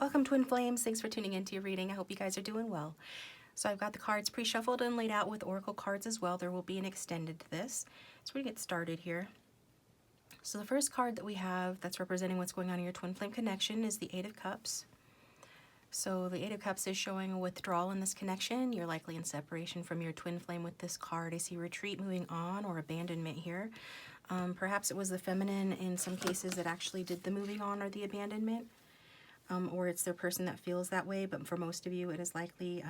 Welcome, Twin Flames. Thanks for tuning into your reading. I hope you guys are doing well. So I've got the cards pre-shuffled and laid out with oracle cards as well. There will be an extended to this. So we get started here. So the first card that we have that's representing what's going on in your twin flame connection is the Eight of Cups. So the Eight of Cups is showing a withdrawal in this connection. You're likely in separation from your twin flame with this card. I see retreat, moving on, or abandonment here. Perhaps it was the feminine in some cases that actually did the moving on or the abandonment. Or it's their person that feels that way, but for most of you it is likely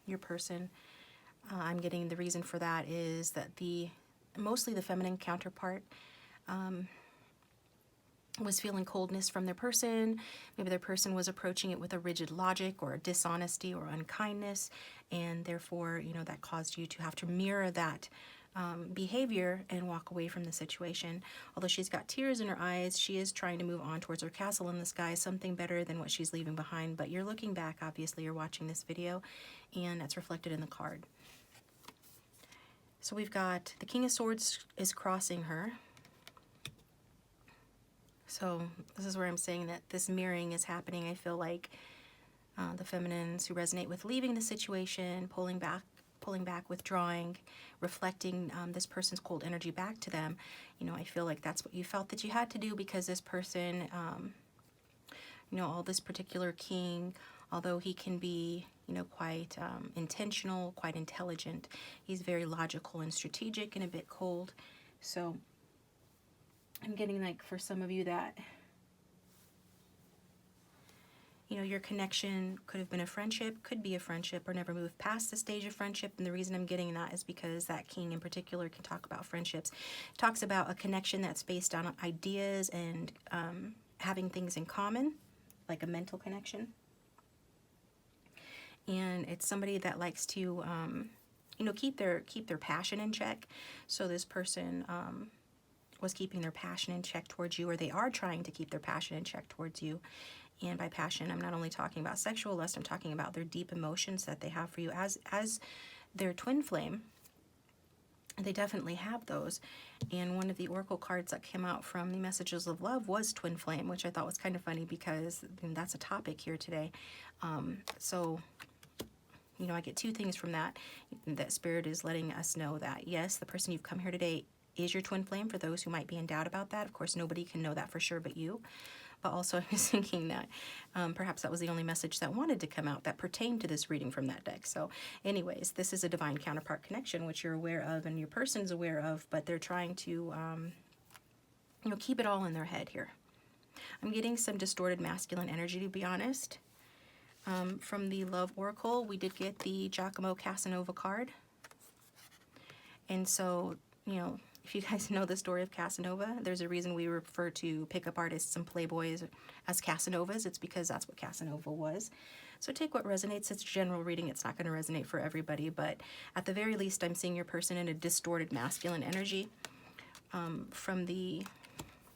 your person. I'm getting the reason for that is that mostly the feminine counterpart was feeling coldness from their person. Maybe their person was approaching it with a rigid logic or a dishonesty or unkindness, and therefore, that caused you to have to mirror that behavior and walk away from the situation. Although she's got tears in her eyes, she is trying to move on towards her castle in the sky, something better than what she's leaving behind. But you're looking back, obviously, you're watching this video, and that's reflected in the card. So we've got the King of Swords is crossing her. So this is where I'm saying that this mirroring is happening. I feel like the feminines who resonate with leaving the situation, pulling back, withdrawing, reflecting this person's cold energy back to them. I feel like that's what you felt that you had to do because this person, all this particular king, although he can be, quite intentional, quite intelligent, he's very logical and strategic and a bit cold. So I'm getting like for some of you that your connection could have been a friendship, could be a friendship, or never moved past the stage of friendship. And the reason I'm getting that is because that king in particular can talk about friendships. It talks about a connection that's based on ideas and having things in common, like a mental connection. And it's somebody that likes to, keep their passion in check. So this person was keeping their passion in check towards you, or they are trying to keep their passion in check towards you. And by passion, I'm not only talking about sexual lust, I'm talking about their deep emotions that they have for you as their twin flame. They definitely have those. And one of the oracle cards that came out from the Messages of Love was twin flame, which I thought was kind of funny because that's a topic here today. So I get two things from that. That Spirit is letting us know that, yes, the person you've come here today is your twin flame. For those who might be in doubt about that, of course, nobody can know that for sure but you. But also I was thinking that perhaps that was the only message that wanted to come out that pertained to this reading from that deck. So anyways, this is a divine counterpart connection, which you're aware of and your person's aware of, but they're trying to, keep it all in their head here. I'm getting some distorted masculine energy, to be honest. From the Love Oracle, we did get the Giacomo Casanova card. And so, if you guys know the story of Casanova, there's a reason we refer to pickup artists and playboys as Casanovas. It's because that's what Casanova was. So take what resonates. It's a general reading. It's not going to resonate for everybody, but at the very least, I'm seeing your person in a distorted masculine energy. From the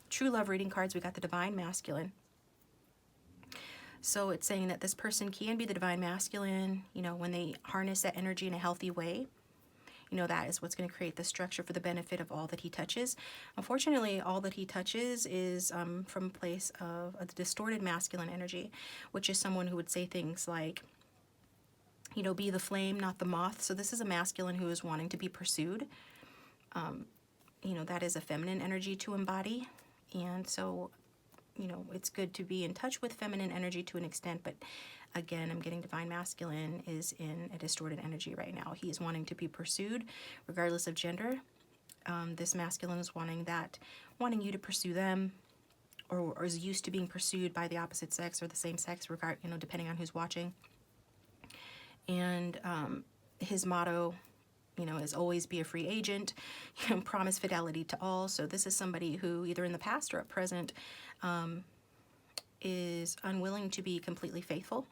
True Love reading cards, we got the Divine Masculine. So it's saying that this person can be the Divine Masculine, when they harness that energy in a healthy way. That is what's going to create the structure for the benefit of all that he touches. Unfortunately, all that he touches is from a place of a distorted masculine energy, which is someone who would say things like, be the flame, not the moth. So this is a masculine who is wanting to be pursued. That is a feminine energy to embody. And so, it's good to be in touch with feminine energy to an extent, but again, I'm getting Divine Masculine is in a distorted energy right now. He is wanting to be pursued regardless of gender. This masculine is wanting you to pursue them, or is used to being pursued by the opposite sex or the same sex, depending on who's watching. And his motto, is always be a free agent, promise fidelity to all. So this is somebody who either in the past or at present is unwilling to be completely faithful.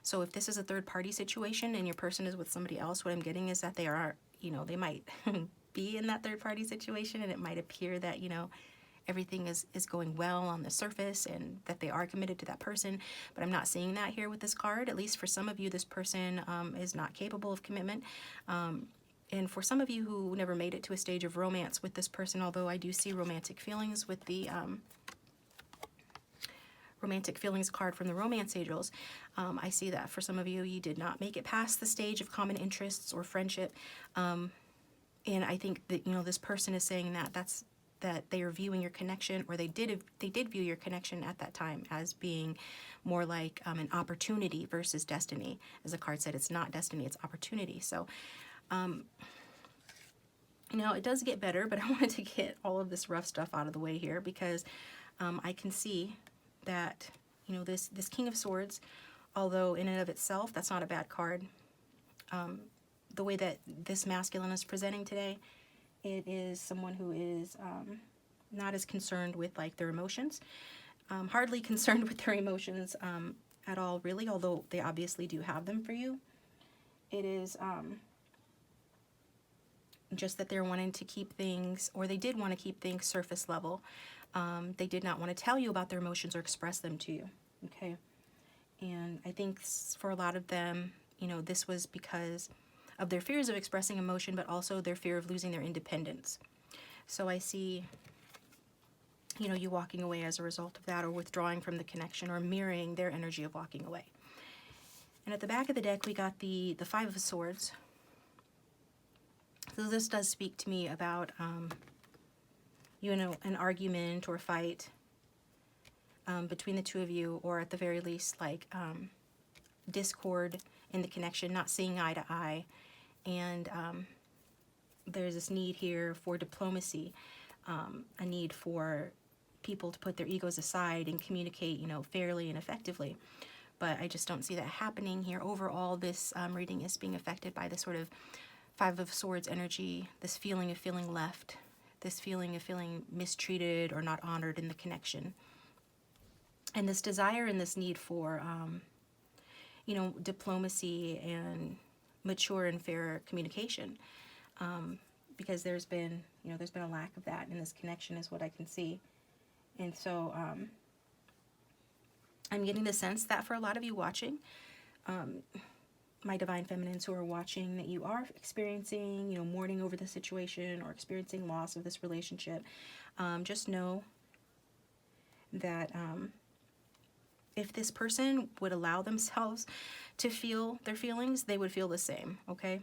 So if this is a third party situation and your person is with somebody else, what I'm getting is that they are, they might be in that third party situation, and it might appear that, everything is going well on the surface and that they are committed to that person. But I'm not seeing that here with this card. At least for some of you, this person is not capable of commitment. And for some of you who never made it to a stage of romance with this person, although I do see romantic feelings with the romantic feelings card from the Romance Angels. I see that for some of you, you did not make it past the stage of common interests or friendship. And I think that, you know, this person is saying that that they are viewing your connection, or they did view your connection at that time as being more like an opportunity versus destiny. As the card said, it's not destiny, it's opportunity. So, you know, it does get better, but I wanted to get all of this rough stuff out of the way here, because I can see that, you know, this King of Swords, although in and of itself, that's not a bad card. The way that this masculine is presenting today, it is someone who is not as concerned with like their emotions, hardly concerned with their emotions at all, really, although they obviously do have them for you. It is just that they're wanting to keep things, or they did want to keep things surface level. They did not want to tell you about their emotions or express them to you, okay? And I think for a lot of them, you know, this was because of their fears of expressing emotion, but also their fear of losing their independence. So I see, you know, you walking away as a result of that, or withdrawing from the connection, or mirroring their energy of walking away. And at the back of the deck, we got the Five of Swords. So this does speak to me about, you know, an argument or fight between the two of you, or at the very least, like discord in the connection, not seeing eye to eye. And there's this need here for diplomacy, a need for people to put their egos aside and communicate, you know, fairly and effectively. But I just don't see that happening here. Overall, this reading is being affected by this sort of Five of Swords energy, this feeling of feeling left, this feeling of feeling mistreated or not honored in the connection. And this desire and this need for, you know, diplomacy and mature and fair communication. Because there's been, you know, there's been a lack of that in this connection, is what I can see. And so I'm getting the sense that for a lot of you watching, my divine feminines who are watching, that you are experiencing, you know, mourning over the situation or experiencing loss of this relationship. Just know that if this person would allow themselves to feel their feelings, they would feel the same, okay?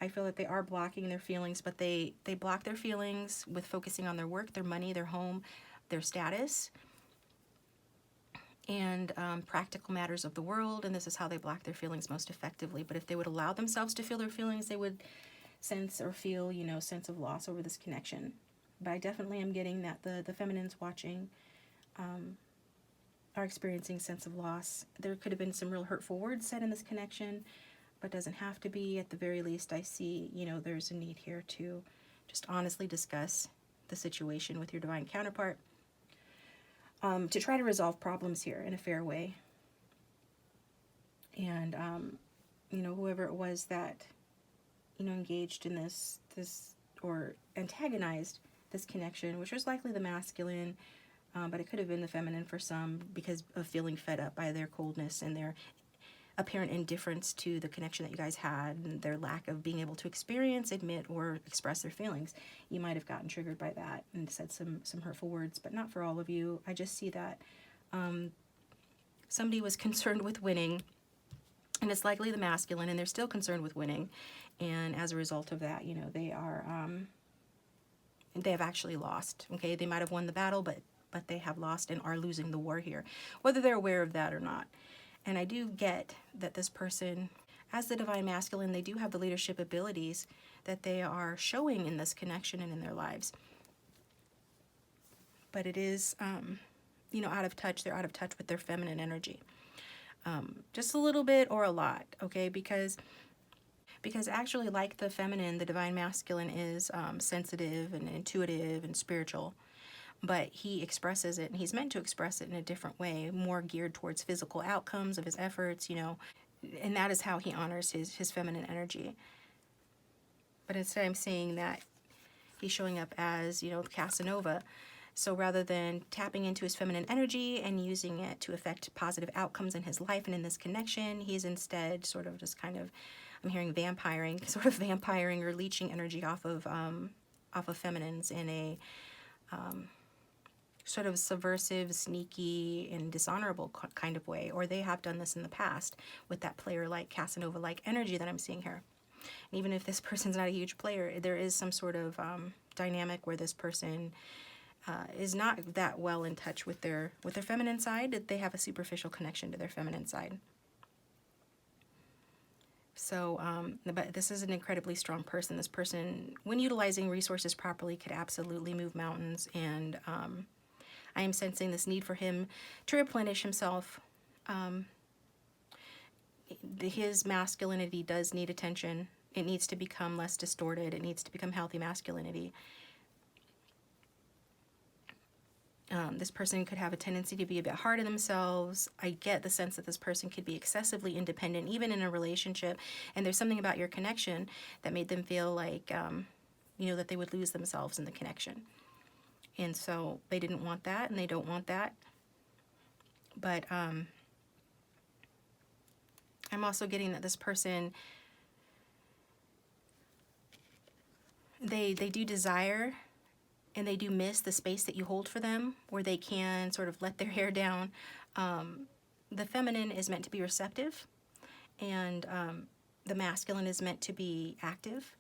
I feel that they are blocking their feelings, but they block their feelings with focusing on their work, their money, their home, their status, and practical matters of the world, and this is how they block their feelings most effectively. But if they would allow themselves to feel their feelings, they would sense or feel, you know, sense of loss over this connection. But I definitely am getting that the feminines watching are experiencing sense of loss. There could have been some real hurtful words said in this connection, but doesn't have to be. At the very least, I see, you know, there's a need here to just honestly discuss the situation with your divine counterpart, to try to resolve problems here in a fair way. And, you know, whoever it was that, you know, engaged in this or antagonized this connection, which was likely the masculine, but it could have been the feminine for some, because of feeling fed up by their coldness and their apparent indifference to the connection that you guys had, and their lack of being able to experience, admit, or express their feelings. You might have gotten triggered by that and said some hurtful words, but not for all of you. I just see that somebody was concerned with winning, and it's likely the masculine, and they're still concerned with winning, and as a result of that, you know, they have actually lost, okay? They might have won the battle, but they have lost and are losing the war here, whether they're aware of that or not. And I do get that this person, as the divine masculine, they do have the leadership abilities that they are showing in this connection and in their lives. But it is, you know, out of touch. They're out of touch with their feminine energy. Just a little bit or a lot, okay? Because actually, like the feminine, the divine masculine is sensitive and intuitive and spiritual. But he expresses it, and he's meant to express it in a different way, more geared towards physical outcomes of his efforts, you know, and that is how he honors his feminine energy. But instead I'm seeing that he's showing up as, you know, Casanova. So rather than tapping into his feminine energy and using it to affect positive outcomes in his life and in this connection, he's instead sort of just kind of, I'm hearing vampiring or leeching energy off of feminines in a sort of subversive, sneaky, and dishonorable kind of way, or they have done this in the past with that player-like, Casanova-like energy that I'm seeing here. And even if this person's not a huge player, there is some sort of dynamic where this person is not that well in touch with their feminine side. They have a superficial connection to their feminine side. So, but this is an incredibly strong person. This person, when utilizing resources properly, could absolutely move mountains. And I am sensing this need for him to replenish himself. His masculinity does need attention. It needs to become less distorted. It needs to become healthy masculinity. This person could have a tendency to be a bit hard on themselves. I get the sense that this person could be excessively independent, even in a relationship. And there's something about your connection that made them feel like, that they would lose themselves in the connection. And so they didn't want that, and they don't want that. But I'm also getting that this person, they do desire and they do miss the space that you hold for them, where they can sort of let their hair down. The feminine is meant to be receptive, and the masculine is meant to be active.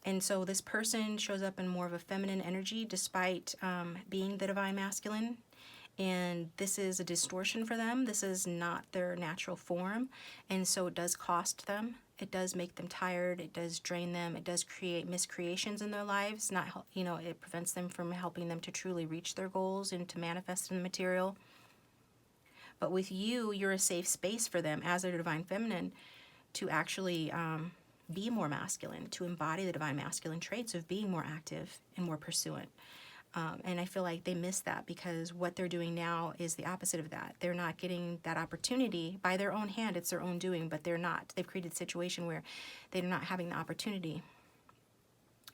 And so this person shows up in more of a feminine energy despite being the divine masculine. And this is a distortion for them. This is not their natural form. And so it does cost them. It does make them tired. It does drain them. It does create miscreations in their lives. It prevents them from helping them to truly reach their goals and to manifest in the material. But with you, you're a safe space for them as a divine feminine to actually be more masculine, to embody the divine masculine traits of being more active and more pursuant. And I feel like they miss that because what they're doing now is the opposite of that. They're not getting that opportunity by their own hand. It's their own doing, but they're not. They've created a situation where they're not having the opportunity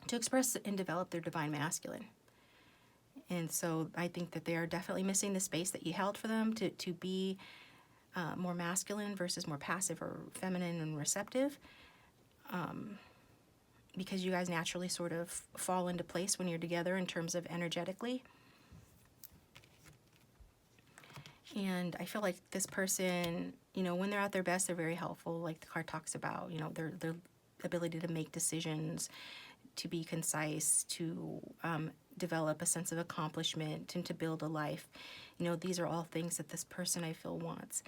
to express and develop their divine masculine. And so I think that they are definitely missing the space that you held for them to be more masculine versus more passive or feminine and receptive. Because you guys naturally sort of fall into place when you're together in terms of energetically. And I feel like this person, when they're at their best, they're very helpful. Like the card talks about, their ability to make decisions, to be concise, to develop a sense of accomplishment, and to build a life. These are all things that this person, I feel, wants.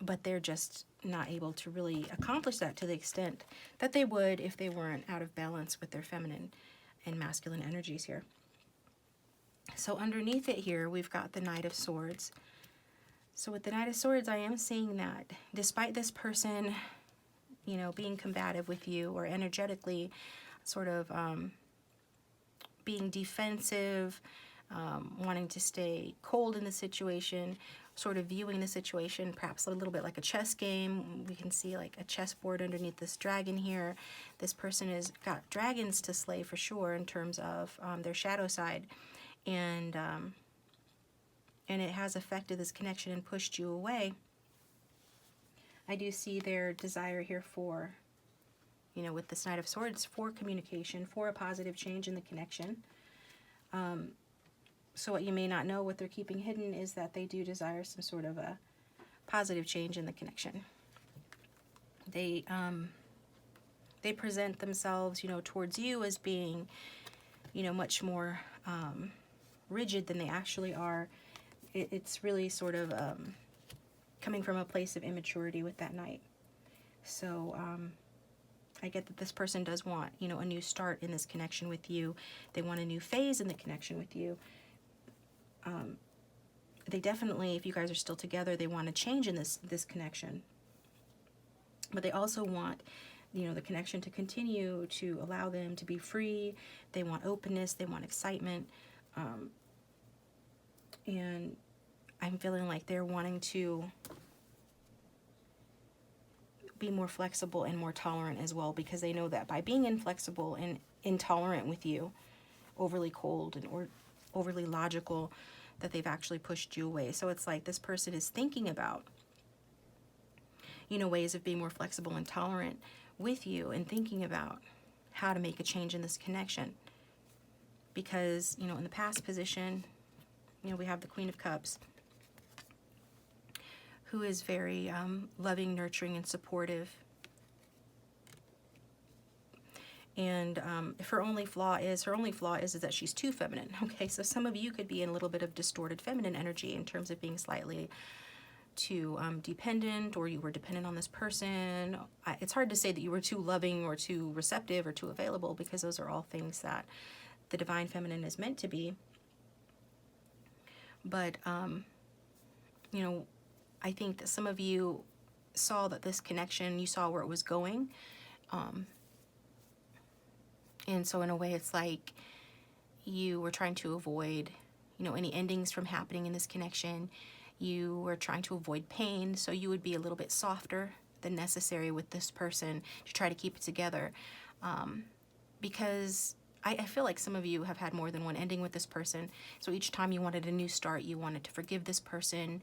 But they're just not able to really accomplish that to the extent that they would if they weren't out of balance with their feminine and masculine energies here. So underneath it here, we've got the Knight of Swords. So with the Knight of Swords, I am seeing that despite this person, being combative with you or energetically sort of being defensive, wanting to stay cold in the situation, sort of viewing the situation perhaps a little bit like a chess game. We can see like a chessboard underneath this dragon here. This person has got dragons to slay for sure in terms of their shadow side. And it has affected this connection and pushed you away. I do see their desire here for, with this Knight of Swords, for communication, for a positive change in the connection. So what you may not know, what they're keeping hidden, is that they do desire some sort of a positive change in the connection. They present themselves, towards you as being, much more rigid than they actually are. It's really sort of coming from a place of immaturity with that Knight. So I get that this person does want, a new start in this connection with you. They want a new phase in the connection with you. They definitely, if you guys are still together, they want to change in this connection. But they also want, the connection to continue, to allow them to be free. They want openness. They want excitement. And I'm feeling like they're wanting to be more flexible and more tolerant as well, because they know that by being inflexible and intolerant with you, overly cold or overly logical, that they've actually pushed you away. So it's like this person is thinking about, ways of being more flexible and tolerant with you, and thinking about how to make a change in this connection. because, you know, in the past position, you know, we have the Queen of Cups, who is very loving, nurturing, and supportive. And if her only flaw is that she's too feminine. Okay, so some of you could be in a little bit of distorted feminine energy in terms of being slightly too dependent, or you were dependent on this person. It's hard to say that you were too loving or too receptive or too available, because those are all things that the divine feminine is meant to be. But, you know, I think that some of you saw that this connection, you saw where it was going. And so in a way, it's like you were trying to avoid, you know, any endings from happening in this connection. You were trying to avoid pain, so you would be a little bit softer than necessary with this person to try to keep it together. Because I feel like some of you have had more than one ending with this person. So each time you wanted a new start, you wanted to forgive this person.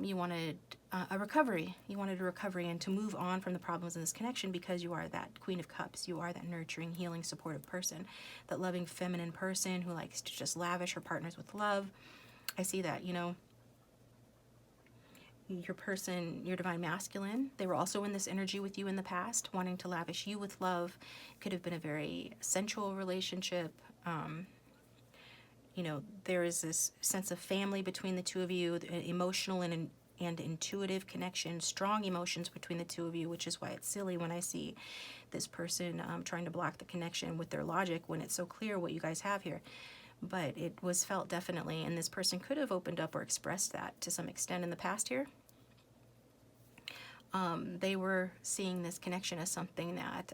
You wanted a recovery. You wanted a recovery and to move on from the problems in this connection, because you are that Queen of Cups. You are that nurturing, healing, supportive person, that loving feminine person who likes to just lavish her partners with love. I see that, you know, your person, your divine masculine, they were also in this energy with you in the past, wanting to lavish you with love. Could have been a very sensual relationship. You know, there is this sense of family between the two of you, emotional and intuitive connection, strong emotions between the two of you, which is why it's silly when I see this person trying to block the connection with their logic when it's so clear what you guys have here. But it was felt definitely, and this person could have opened up or expressed that to some extent in the past here. They were seeing this connection as something that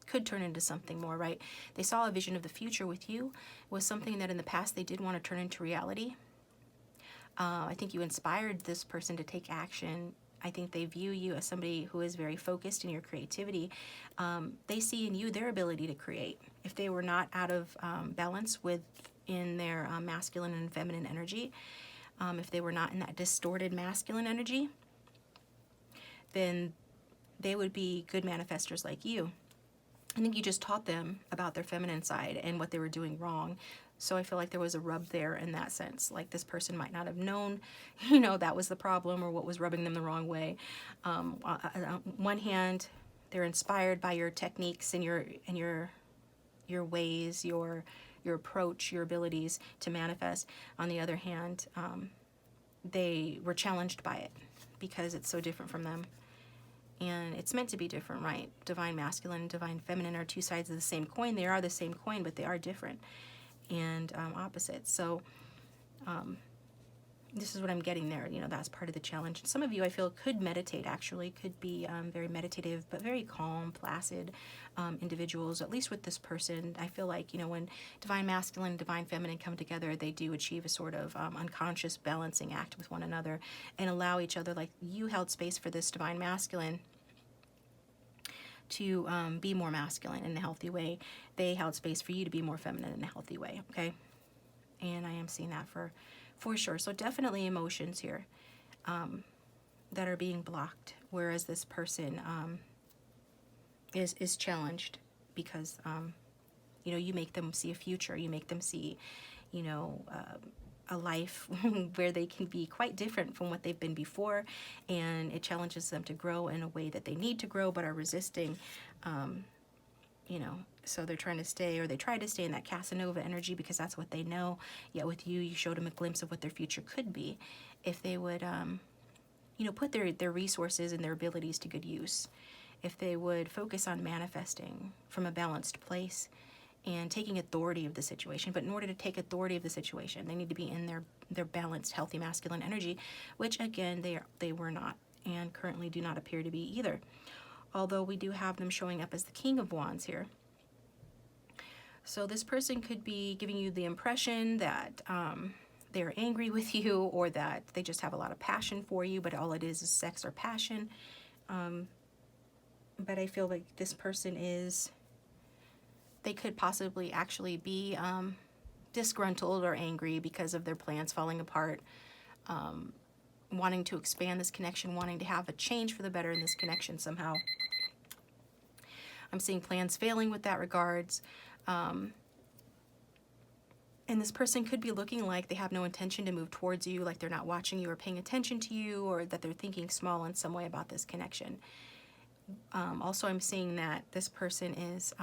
could turn into something more, right? They saw a vision of the future with you. It was something that in the past they did want to turn into reality. I think you inspired this person to take action. I think they view you as somebody who is very focused in your creativity. They see in you their ability to create. If they were not out of balance in their masculine and feminine energy, if they were not in that distorted masculine energy, then they would be good manifestors like you. I think you just taught them about their feminine side and what they were doing wrong. So I feel like there was a rub there in that sense. Like this person might not have known, you know, that was the problem or what was rubbing them the wrong way. On one hand, they're inspired by your techniques and your ways, your approach, your abilities to manifest. On the other hand, they were challenged by it because it's so different from them. And it's meant to be different, right? Divine masculine, divine feminine are two sides of the same coin. They are the same coin, but they are different and opposite. So this is what I'm getting there. You know, that's part of the challenge. Some of you, I feel, could meditate, actually, could be very meditative, but very calm, placid individuals, at least with this person. I feel like, you know, when divine masculine and divine feminine come together, they do achieve a sort of unconscious balancing act with one another and allow each other, like you held space for this divine masculine to be more masculine in a healthy way. They held space for you to be more feminine in a healthy way, okay? And I am seeing that for sure. So definitely emotions here that are being blocked, whereas this person is challenged because, you know, you make them see a future. You make them see, you know, a life where they can be quite different from what they've been before, and it challenges them to grow in a way that they need to grow but are resisting, you know, so they're trying to stay, or they try to stay in that Casanova energy because that's what they know. Yet with you, you showed them a glimpse of what their future could be if they would, you know, put their resources and their abilities to good use. If they would focus on manifesting from a balanced place and taking authority of the situation. But in order to take authority of the situation, they need to be in their balanced, healthy masculine energy, which again, they were not and currently do not appear to be either. Although we do have them showing up as the King of Wands here. So this person could be giving you the impression that they're angry with you, or that they just have a lot of passion for you, but all it is sex or passion. But I feel like this person they could possibly actually be disgruntled or angry because of their plans falling apart, wanting to expand this connection, wanting to have a change for the better in this connection somehow. I'm seeing plans failing with that regards. And this person could be looking like they have no intention to move towards you, like they're not watching you or paying attention to you, or that they're thinking small in some way about this connection. Also, I'm seeing that this person is,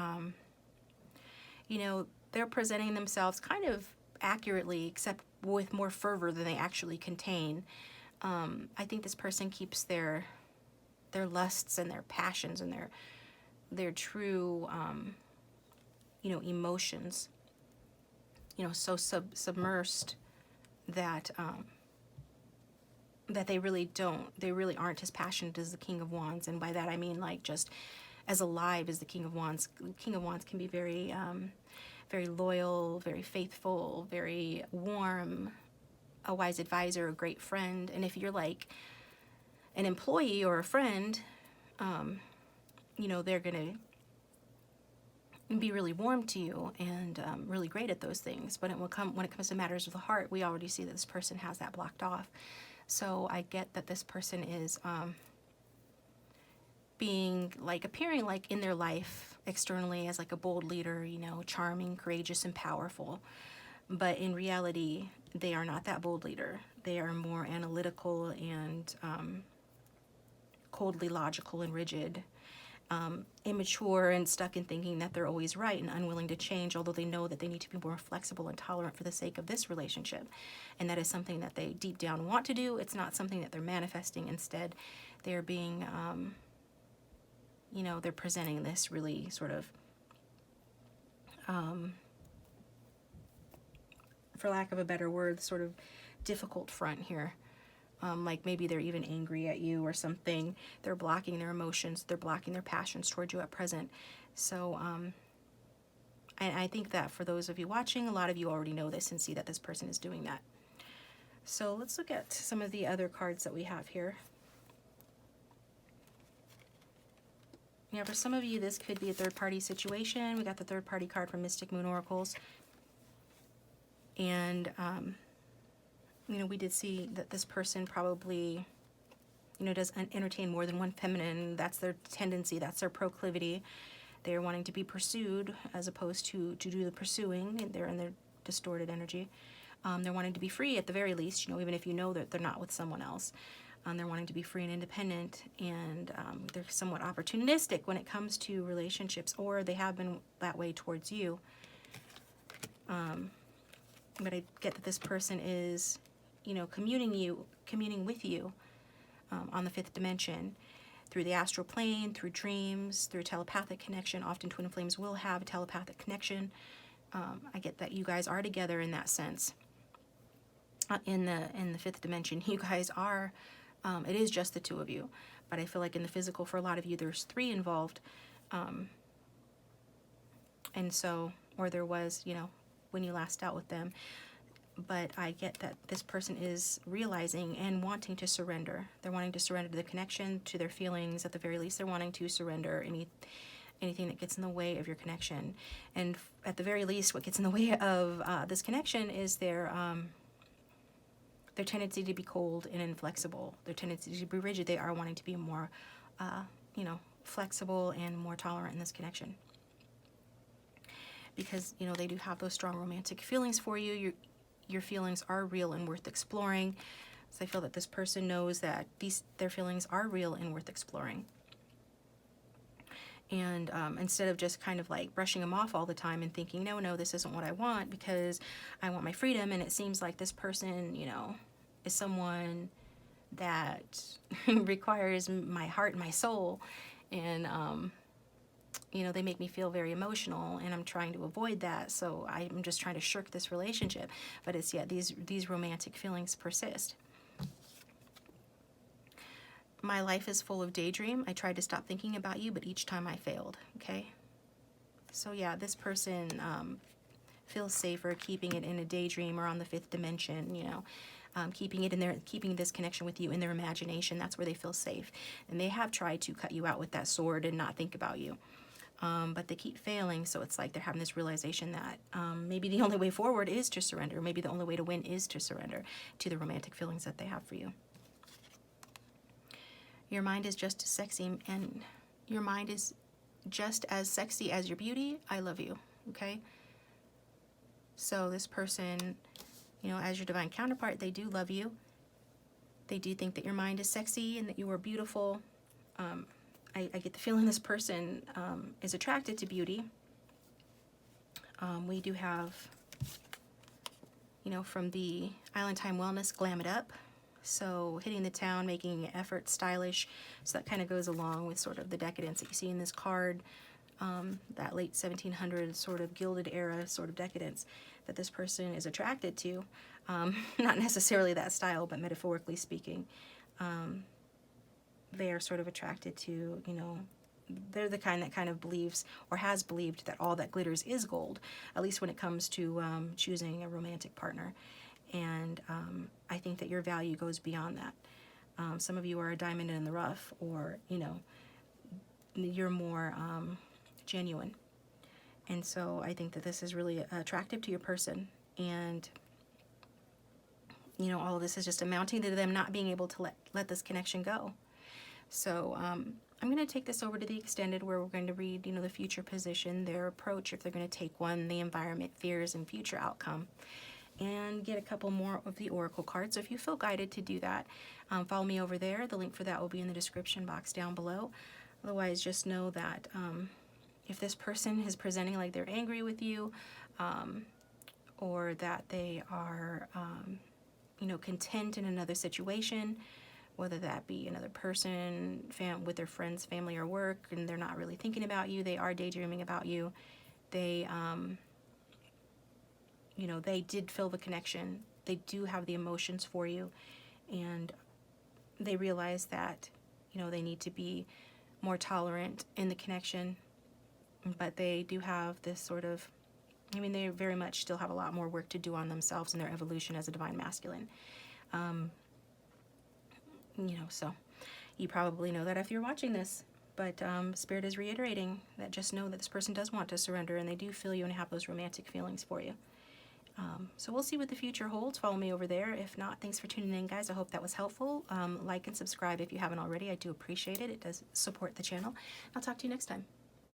you know, they're presenting themselves kind of accurately, except with more fervor than they actually contain. I think this person keeps their lusts and their passions and their true, you know, emotions, you know, so submersed that that they really aren't as passionate as the King of Wands. And by that I mean like just as alive as the King of Wands. King of Wands can be very very loyal, very faithful, very warm, a wise advisor, a great friend. And if you're like an employee or a friend, you know, they're gonna be really warm to you and really great at those things. But when it comes to matters of the heart, we already see that this person has that blocked off. So I get that this person is appearing like in their life externally as like a bold leader, you know, charming, courageous, and powerful. But in reality, they are not that bold leader. They are more analytical and coldly logical and rigid. Immature and stuck in thinking that they're always right and unwilling to change, although they know that they need to be more flexible and tolerant for the sake of this relationship. And that is something that they deep down want to do. It's not something that they're manifesting. Instead, they're being, you know, they're presenting this really sort of, for lack of a better word, sort of difficult front here. Like maybe they're even angry at you or something. They're blocking their emotions. They're blocking their passions towards you at present. So, and I think that for those of you watching, a lot of you already know this and see that this person is doing that. So let's look at some of the other cards that we have here. Yeah, for some of you, this could be a third-party situation. We got the third-party card from Mystic Moon Oracles. And, you know, we did see that this person probably, you know, does entertain more than one feminine. That's their tendency. That's their proclivity. They're wanting to be pursued as opposed to do the pursuing. They're in their distorted energy. They're wanting to be free at the very least, you know, even if you know that they're not with someone else. They're wanting to be free and independent, and they're somewhat opportunistic when it comes to relationships, or they have been that way towards you. But I get that this person is, you know, communing with you on the fifth dimension, through the astral plane, through dreams, through telepathic connection. Often twin flames will have a telepathic connection. I get that you guys are together in that sense. In the fifth dimension, you guys are. It is just the two of you, but I feel like in the physical, for a lot of you, there's three involved, and so, or there was, you know, when you last dealt with them. But I get that this person is realizing and wanting to surrender. They're wanting to surrender to the connection, to their feelings. At the very least, they're wanting to surrender anything that gets in the way of your connection. And at the very least, what gets in the way of this connection is their tendency to be cold and inflexible, their tendency to be rigid. They are wanting to be more, you know, flexible and more tolerant in this connection. Because, you know, they do have those strong romantic feelings for you. Your feelings are real and worth exploring. So I feel that this person knows that their feelings are real and worth exploring. And instead of just kind of like brushing them off all the time and thinking, no, this isn't what I want because I want my freedom. And it seems like this person, you know, is someone that requires my heart and my soul. And, you know, they make me feel very emotional, and I'm trying to avoid that. So I'm just trying to shirk this relationship. But it's, yeah, these romantic feelings persist. My life is full of daydream. I tried to stop thinking about you, but each time I failed. Okay. So yeah, this person feels safer keeping it in a daydream or on the fifth dimension, you know, keeping it in their, keeping this connection with you in their imagination. That's where they feel safe. And they have tried to cut you out with that sword and not think about you. But they keep failing, so it's like they're having this realization that maybe the only way forward is to surrender. Maybe the only way to win is to surrender to the romantic feelings that they have for you. Your mind is just as sexy, and your mind is just as sexy as your beauty. I love you, okay? So this person, as your divine counterpart, they do love you. They do think that your mind is sexy and that you are beautiful. I get the feeling this person is attracted to beauty. We do have, from the Island Time Wellness, Glam It Up. So hitting the town, making an effort, stylish. So that kind of goes along with sort of the decadence that you see in this card. That late 1700s sort of Gilded era sort of decadence that this person is attracted to. Not necessarily that style, but metaphorically speaking. They are sort of attracted to, they're the kind that kind of believes or has believed that all that glitters is gold, at least when it comes to choosing a romantic partner. And I think that your value goes beyond that. Some of you are a diamond in the rough, or, you're more genuine. And so I think that this is really attractive to your person. And, all of this is just amounting to them not being able to let this connection go. So I'm going to take this over to the extended, where we're going to read, the future position, their approach, if they're going to take one, the environment, fears, and future outcome, and get a couple more of the oracle cards. So if you feel guided to do that, follow me over there. The link for that will be in the description box down below. Otherwise, just know that if this person is presenting like they're angry with you, or that they are, content in another situation, whether that be another person, with their friends, family, or work, and they're not really thinking about you, they are daydreaming about you, they, they did feel the connection, they do have the emotions for you, and they realize that, they need to be more tolerant in the connection, but they do have this sort of, they very much still have a lot more work to do on themselves in their evolution as a divine masculine. So you probably know that if you're watching this, but Spirit is reiterating that just know that this person does want to surrender, and they do feel you and have those romantic feelings for you. So we'll see what the future holds. Follow me over there. If not, thanks for tuning in, guys. I hope that was helpful. Like and subscribe if you haven't already. I do appreciate it. It does support the channel. I'll talk to you next time.